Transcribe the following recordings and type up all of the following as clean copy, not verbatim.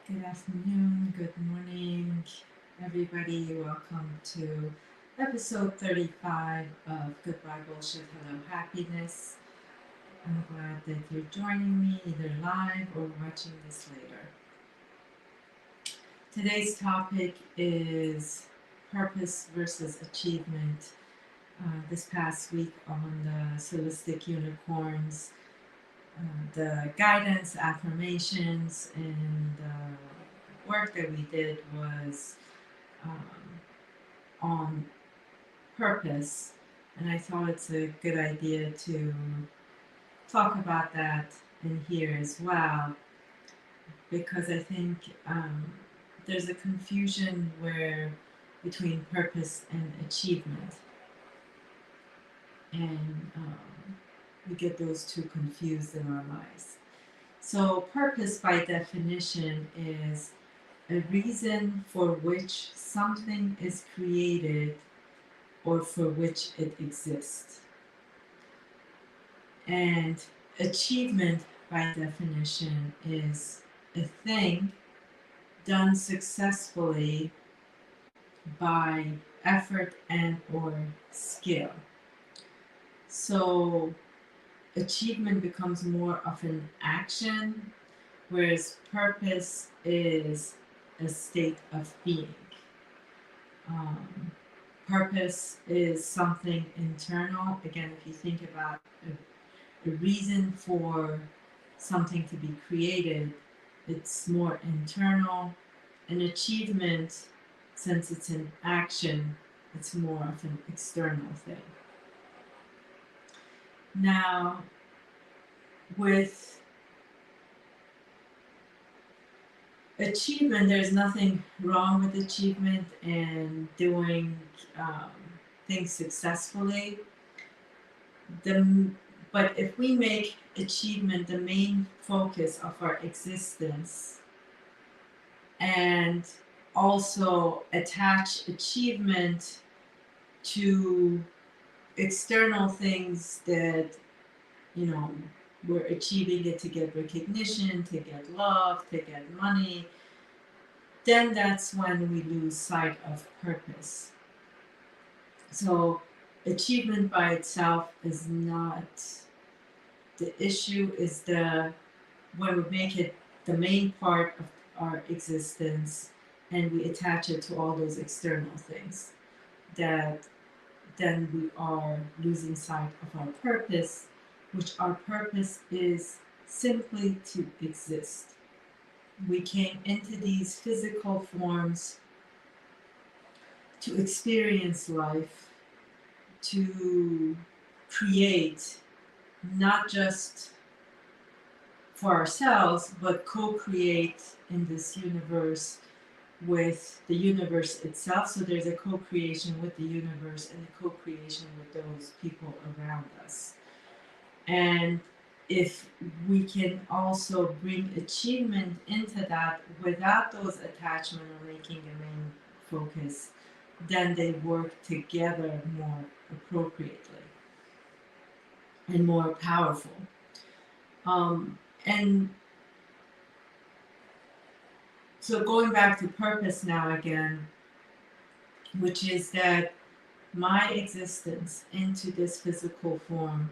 Good afternoon, good morning, everybody. Welcome to episode 35 of Goodbye Bullshit, Hello Happiness. I'm glad that you're joining me either live or watching this later. Today's topic is purpose versus achievement. This past week on the Holistic Unicorns, the guidance, affirmations, and the work that we did was um, on purpose, and I thought it's a good idea to talk about that in here as well because I think there's a confusion where between purpose and achievement, and we get those two confused in our lives. So, purpose by definition is a reason for which something is created or for which it exists. And achievement, by definition, is a thing done successfully by effort and or skill. So achievement becomes more of an action, whereas purpose is a state of being. Um, Purpose is something internal. Again, if you think about a reason for something to be created, it's more internal. An achievement, since it's an action, it's more of an external thing. Now, with achievement, there's nothing wrong with achievement and doing um, things successfully. The, but if we make achievement the main focus of our existence and also attach achievement to external things that, you know, we're achieving it to get recognition, to get love, to get money, then that's when we lose sight of purpose. So, achievement by itself is not the issue, is the when we make it the main part of our existence and we attach it to all those external things, that then we are losing sight of our purpose, which our purpose is simply to exist. We came into these physical forms to experience life, to create, not just for ourselves, but co create in this universe with the universe itself. So there's a co creation with the universe and a co creation with those people around us. And if we can also bring achievement into that without those attachment or making a main focus, then they work together more appropriately and more powerful. And so going back to purpose now again, which is that my existence into this physical form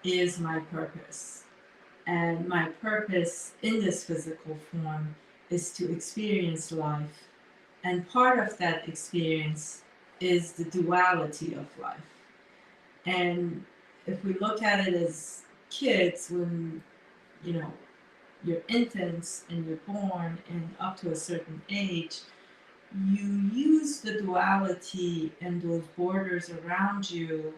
is my purpose. And my purpose in this physical form is to experience life. And part of that experience is the duality of life. And if we look at it as kids, when you know you're infants and you're born and up to a certain age, you use the duality and those borders around you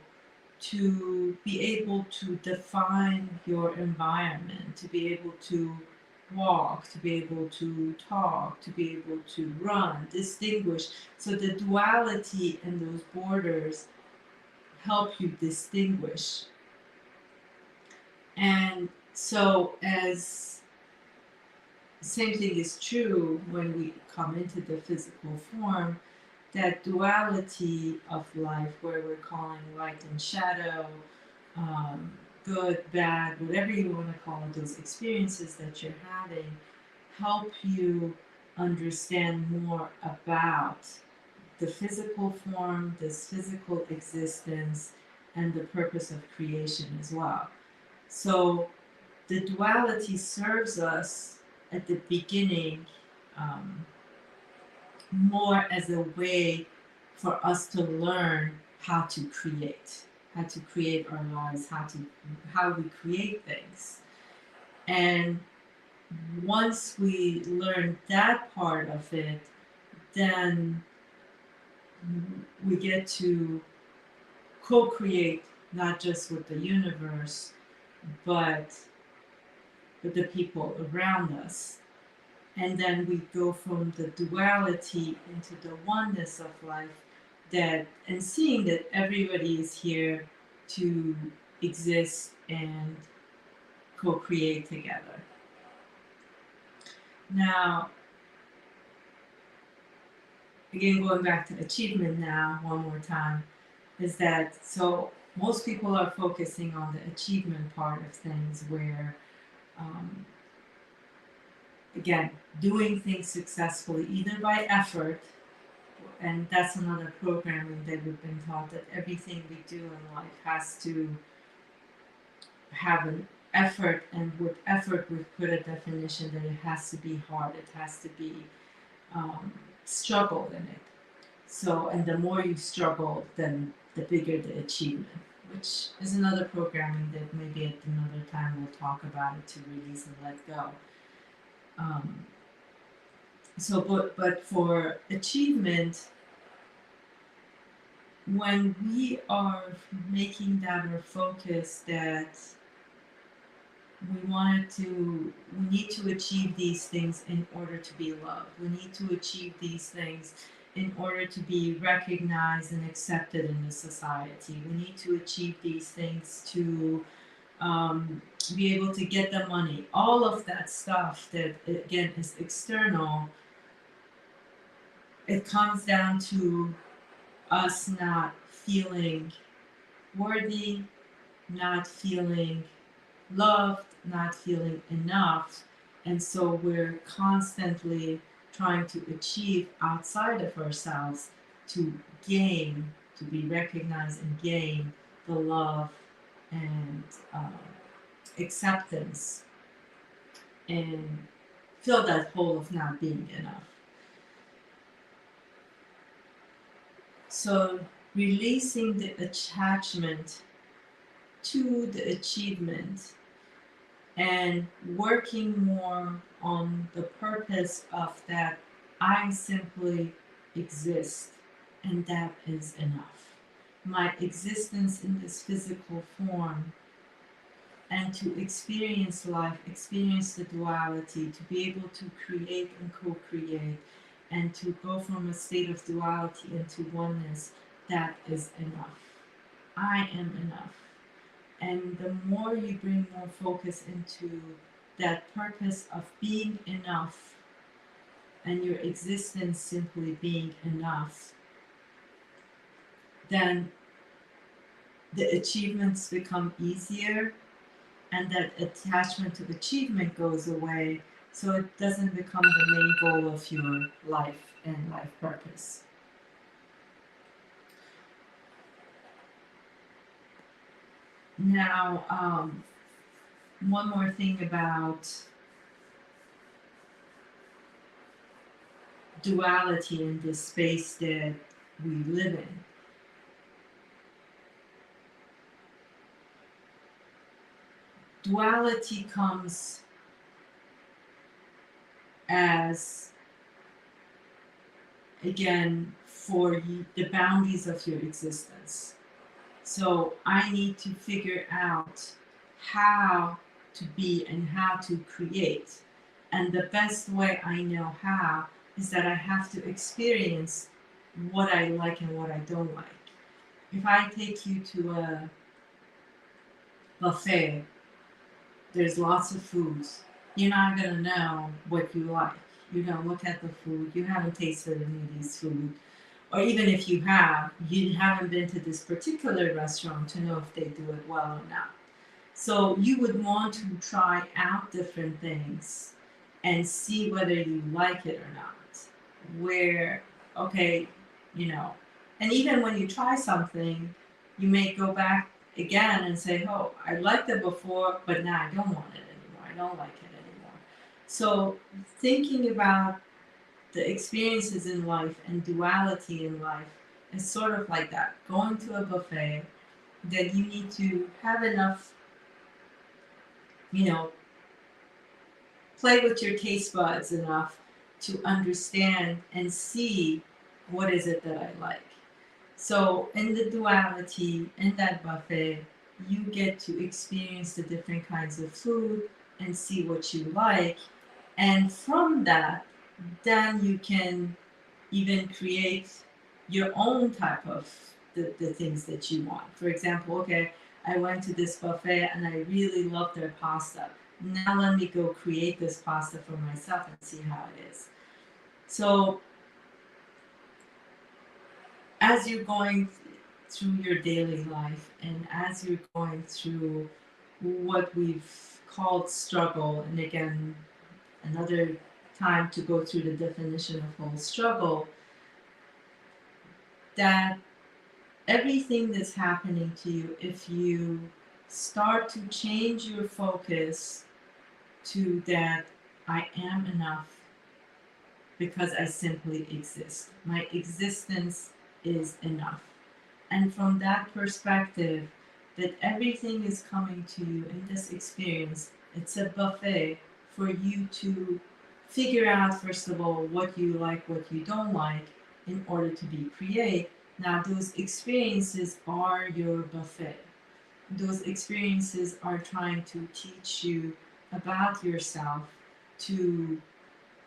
to be able to define your environment, to be able to walk, to be able to talk, to be able to run, distinguish. So the duality and those borders help you distinguish. And so, as same thing is true when we come into the physical form, that duality of life where we're calling light and shadow, good, bad, whatever you want to call it, those experiences that you're having help you understand more about the physical form, this physical existence, and the purpose of creation as well. So the duality serves us at the beginning um, more as a way for us to learn how to create our lives, how we create things. And once we learn that part of it, then we get to co-create not just with the universe, but with the people around us. And then we go from the duality into the oneness of life, that and seeing that everybody is here to exist and co-create together. Now, again, going back to achievement now one more time, is that so most people are focusing on the achievement part of things where um, again, doing things successfully either by effort, and that's another programming that we've been taught, that everything we do in life has to have an effort, and with effort we've put a definition that it has to be hard, it has to be struggle in it. So, and the more you struggle, then the bigger the achievement, which is another programming that maybe at another time we'll talk about it, to release and let go. Um, but for achievement, when we are making that our focus, that we need to achieve these things in order to be loved. We need to achieve these things in order to be recognized and accepted in the society. We need to achieve these things to be able to get the money. All of that stuff that again is external. It comes down to us not feeling worthy, not feeling loved, not feeling enough. And so we're constantly trying to achieve outside of ourselves to gain, to be recognized and gain the love and acceptance, and fill that hole of not being enough. So releasing the attachment to the achievement and working more on the purpose of that I simply exist, and that is enough. My existence in this physical form, and to experience life, experience the duality, to be able to create and co-create, and to go from a state of duality into oneness, that is enough. I am enough. And the more you bring more focus into that purpose of being enough, and your existence simply being enough, then the achievements become easier, and that attachment to achievement goes away, so it doesn't become the main goal of your life and life purpose. Now, one more thing about duality in this space that we live in. Duality comes as, again, for you, the boundaries of your existence. So I need to figure out how to be and how to create. And the best way I know how is that I have to experience what I like and what I don't like. If I take you to a buffet, there's lots of foods. You're not gonna know what you like. You're gonna look at the food. You haven't tasted any of these food, or even if you have, you haven't been to this particular restaurant to know if they do it well or not. So you would want to try out different things and see whether you like it or not. Where, okay, you know, and even when you try something, you may go back again and say, oh, I liked it before, but now I don't want it anymore. I don't like it anymore. So, thinking about the experiences in life and duality in life is sort of like that, going to a buffet, that you need to have enough, you know, play with your taste buds enough to understand and see what is it that I like. So in the duality, in that buffet, you get to experience the different kinds of food and see what you like. And from that, then you can even create your own type of the things that you want. For example, okay, I went to this buffet and I really love their pasta. Now let me go create this pasta for myself and see how it is. So as you're going through your daily life and as you're going through what we've called struggle, and again, another time to go through the definition of whole struggle, that everything that's happening to you, if you start to change your focus to that I am enough because I simply exist. My existence is enough. And from that perspective, that everything is coming to you in this experience, it's a buffet for you to figure out, first of all, what you like, what you don't like, in order to be create. Now, those experiences are your buffet. Those experiences are trying to teach you about yourself, to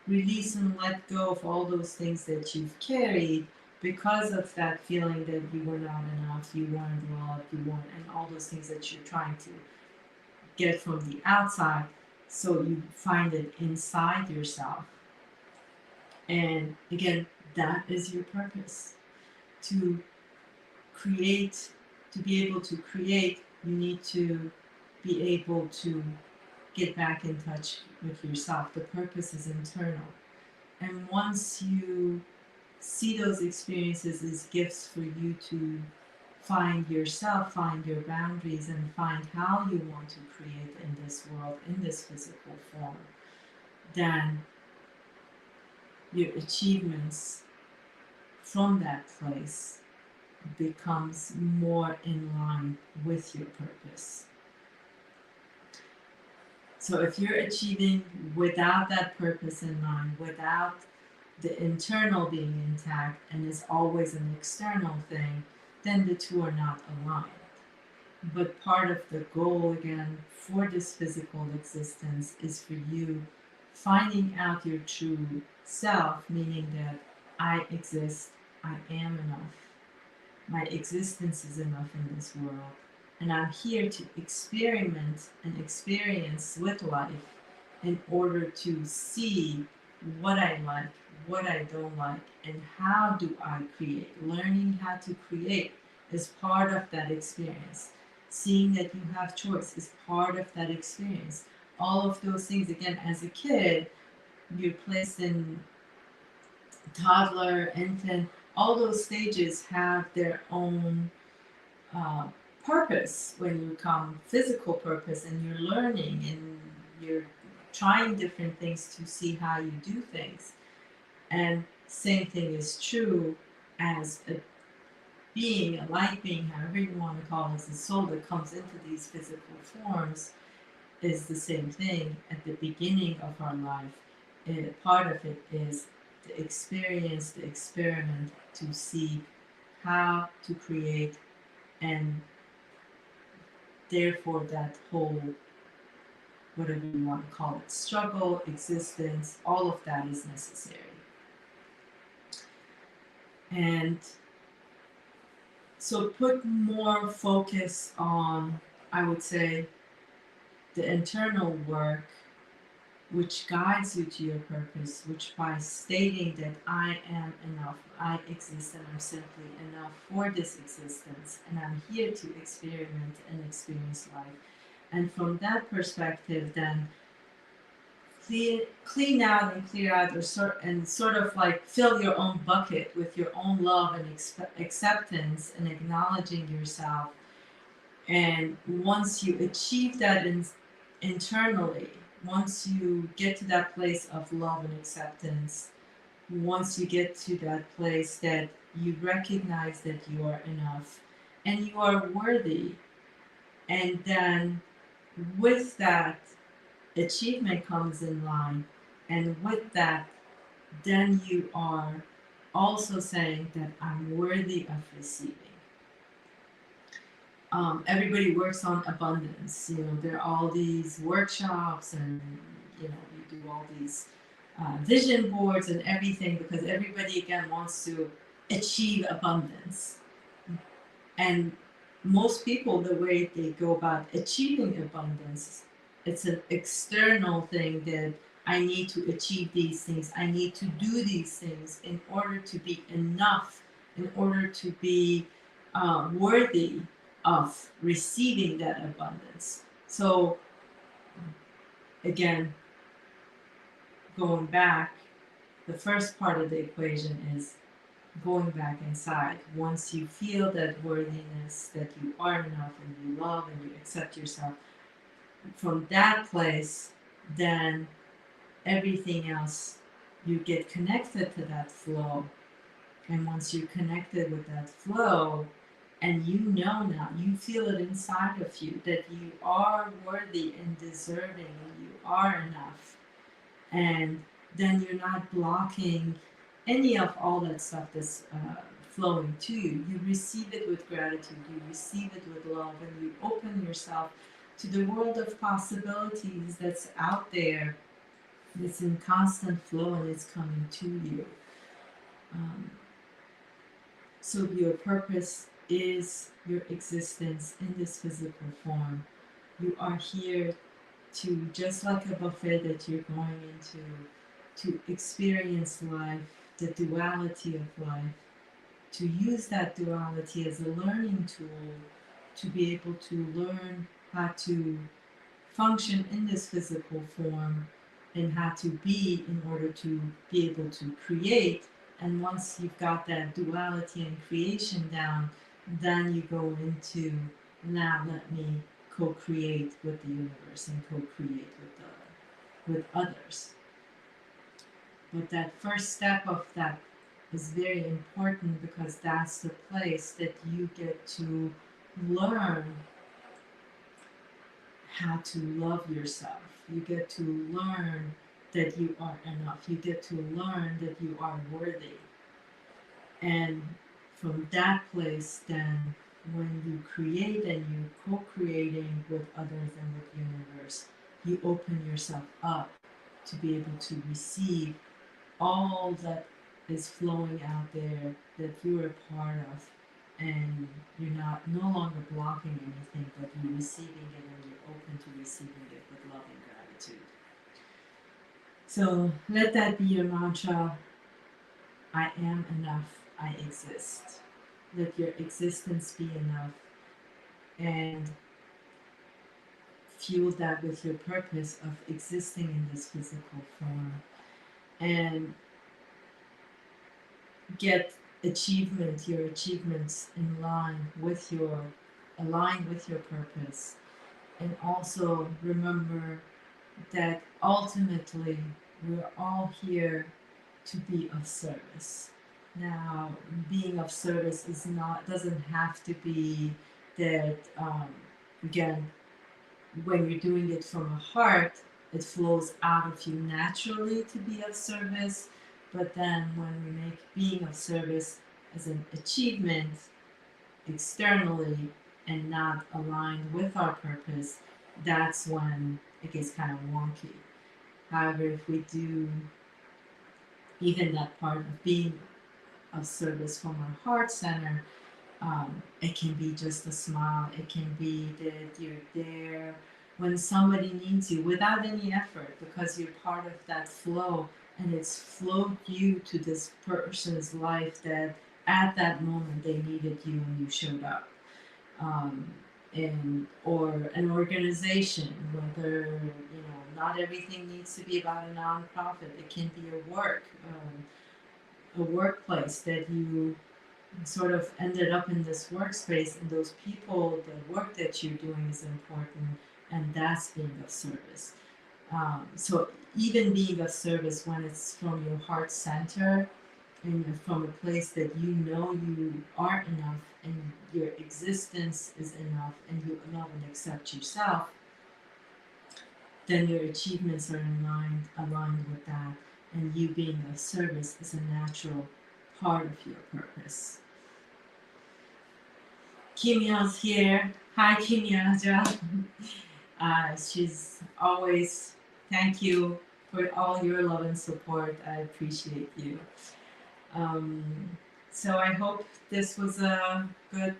release and let go of all those things that you've carried because of that feeling that you were not enough, you weren't loved, you weren't, and all those things that you're trying to get from the outside. So you find it inside yourself. And again, that is your purpose. To create, to be able to create, you need to be able to get back in touch with yourself. The purpose is internal. And once you see those experiences as gifts for you to find yourself, find your boundaries, and find how you want to create in this world, in this physical form, then your achievements from that place becomes more in line with your purpose. So if you're achieving without that purpose in mind, without the internal being intact and is always an external thing, then the two are not aligned. But part of the goal, again, for this physical existence is for you finding out your true self, meaning that I exist, I am enough, my existence is enough in this world, and I'm here to experiment and experience with life in order to see what I like, what I don't like, and how do I create. Learning how to create is part of that experience. Seeing that you have choice is part of that experience. All of those things, again, as a kid, you're placed in toddler, infant, all those stages have their own uh, purpose when you come physical purpose, and you're learning and you're trying different things to see how you do things. And same thing is true as a being, a light being, however you want to call it, as a soul that comes into these physical forms is the same thing at the beginning of our life. Part of it is the experience, the experiment to see how to create, and therefore that whole, whatever you want to call it, struggle, existence, all of that is necessary. And so put more focus on, I would say, the internal work which guides you to your purpose, which by stating that I am enough, I exist and I'm simply enough for this existence, and I'm here to experiment and experience life. And from that perspective, then clean out and clear out, sort of like fill your own bucket with your own love and acceptance and acknowledging yourself. And once you achieve that internally, once you get to that place of love and acceptance, once you get to that place that you recognize that you are enough and you are worthy, and then with that achievement comes in line, and with that, then you are also saying that I'm worthy of receiving. Everybody works on abundance. You know, there are all these workshops, and you know, you do all these vision boards and everything because everybody again wants to achieve abundance. And most people, the way they go about achieving abundance, it's an external thing that I need to achieve these things. I need to do these things in order to be enough, in order to be worthy of receiving that abundance. So, again, going back, the first part of the equation is going back inside. Once you feel that worthiness, that you are enough and you love and you accept yourself, from that place, then everything else, you get connected to that flow. And once you're connected with that flow, and you know now, you feel it inside of you that you are worthy and deserving and you are enough. And then you're not blocking any of all that stuff that's flowing to you. You receive it with gratitude, you receive it with love, and you open yourself to the world of possibilities that's out there, that's in constant flow and it's coming to you. So your purpose is your existence in this physical form. You are here to, just like a buffet that you're going into, to experience life, the duality of life, to use that duality as a learning tool to be able to learn how to function in this physical form and how to be in order to be able to create. And once you've got that duality and creation down, then you go into, now let me co-create with the universe and co-create with others. But that first step of that is very important because that's the place that you get to learn how to love yourself. You get to learn that you are enough. You get to learn that you are worthy. And from that place, then, when you create and you're co-creating with others and with the universe, you open yourself up to be able to receive all that is flowing out there that you're a part of, and you're no longer blocking anything, but you're receiving it and you're open to receiving it with love and gratitude. So let that be your mantra. I am enough. I exist. Let your existence be enough, and fuel that with your purpose of existing in this physical form, and get your achievements in line with your aligned with your purpose. And also remember that ultimately we're all here to be of service. Now, being of service doesn't have to be that, again, when you're doing it from a heart, it flows out of you naturally to be of service. But then when we make being of service as an achievement externally and not aligned with our purpose, that's when it gets kind of wonky. However, if we do even that part of being of service from our heart center, it can be just a smile. It can be that you're there when somebody needs you without any effort because you're part of that flow, and it's flowed you to this person's life that at that moment they needed you and you showed up. and or an organization, whether not everything needs to be about a nonprofit. It can be a workplace that you sort of ended up in this workspace, and those people, the work that you're doing is important, and that's being of service. So even being of service when it's from your heart center and from a place that you know you are enough and your existence is enough and you love and accept yourself, then your achievements are aligned with that, and you being of service is a natural part of your purpose. Kimya's here. Hi, Kimya. She's always, thank you for all your love and support. I appreciate you. Um, so I hope this was a good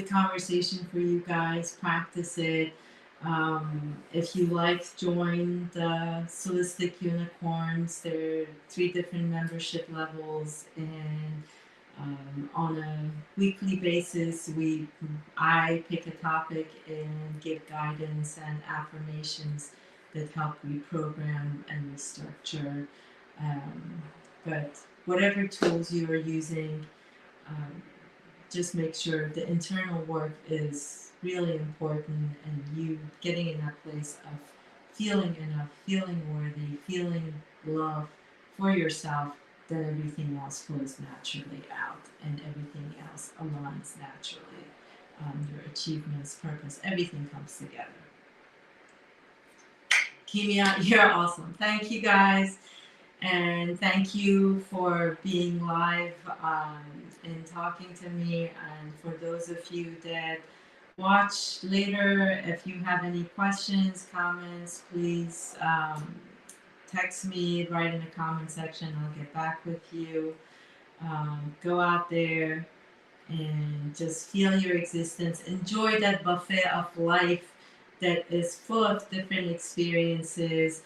conversation for you guys. Practice it. If you like, join the Solistic Unicorns. There are 3 different membership levels, and on a weekly basis, I pick a topic and give guidance and affirmations that help reprogram and restructure. But whatever tools you are using, um, just make sure the internal work is really important, and you getting in that place of feeling enough, feeling worthy, feeling love for yourself, then everything else flows naturally out and everything else aligns naturally. Your achievements, purpose, everything comes together. Kimia, you're awesome. Thank you guys. And thank you for being live and talking to me. And for those of you that watch later, if you have any questions, comments, please text me, write in the comment section. I'll get back with you. Go out there and just feel your existence. Enjoy that buffet of life that is full of different experiences.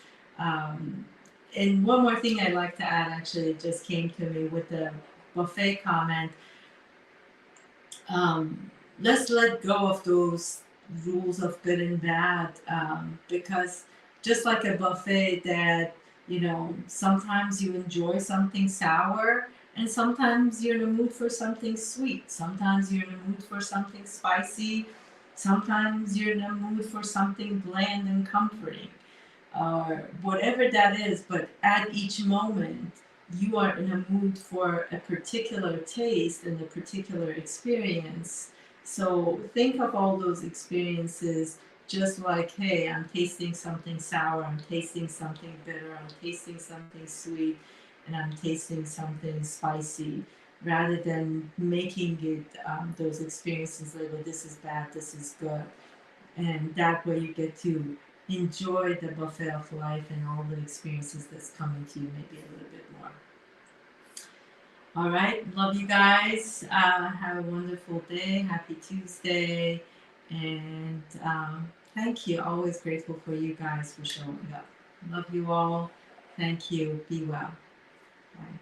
And one more thing I'd like to add, actually, it just came to me with the buffet comment. Let's let go of those rules of good and bad, because just like a buffet that, sometimes you enjoy something sour and sometimes you're in the mood for something sweet. Sometimes you're in the mood for something spicy. Sometimes you're in the mood for something bland and comforting, or whatever that is. But at each moment, you are in a mood for a particular taste and a particular experience. So think of all those experiences just like, hey, I'm tasting something sour, I'm tasting something bitter, I'm tasting something sweet, and I'm tasting something spicy, rather than making it those experiences label, this is bad, this is good. And that way you get to enjoy the buffet of life and all the experiences that's coming to you maybe a little bit more. All right, love you guys. Have a wonderful day. Happy Tuesday. And thank you. Always grateful for you guys for showing up. Love you all. Thank you. Be well. Bye.